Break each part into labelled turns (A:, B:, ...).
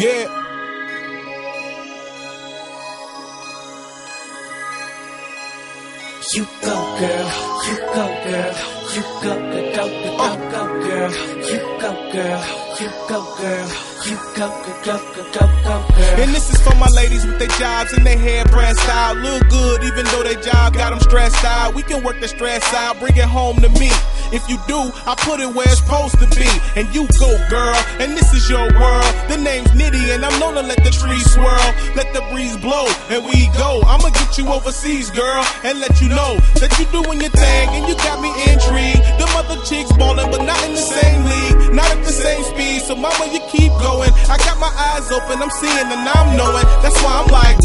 A: Yeah.
B: You go, girl. You go, girl. You go, go, go, go, go, girl. You go, girl. You go, girl. You go, go, go, go, go, girl.
A: And this is for my ladies with their jobs and their hair pressed out. Look good even though their job got them stressed out. We can work the stress out, bring it home to me. If you do, I put it where it's supposed to be. And you go, girl, and this is your world. The name's Nitty and I'm known to let the trees swirl. Let the breeze blow and we go. I'ma get you overseas, girl, and let you know that you doing your thing and you got me intrigued. Them other chicks ballin', but not in the same league, not at the same speed. So mama, you keep going. I got my eyes open, I'm seeing and I'm knowing. That's why I'm like,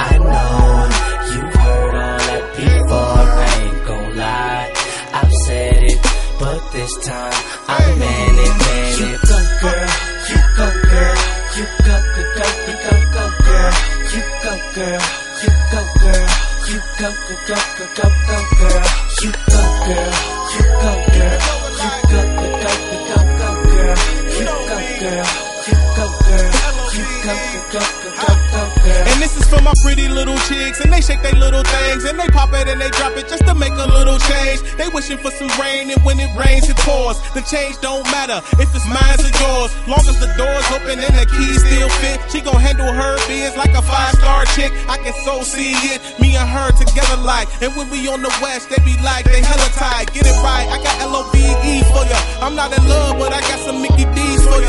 B: I know you've heard all that before. I ain't gon' lie, I've said it, but this time I meant it, man. You go, girl. You go, girl. You go, go, go, go, go, girl. You go, girl. You go, girl. You go, go, go, go, go, go, girl. You go, girl. You go, girl. You go, go, go, go, go, girl. You go, girl. You go, girl. You go, go, go, go, go, girl.
A: and this is for my pretty little chicks, and they shake their little things, and they pop it and they drop it just to make a little change. They wishing for some rain, and when it rains, it pours. The change don't matter if it's mine or yours, long as the door's open and the keys still fit. She gon' handle her biz like a 5-star chick. I can so see it, me and her together like. And when we on the west, they be like, they hella tight. Get it right, I got LOVE for ya. I'm not in love, but I got some Mickey D's for ya.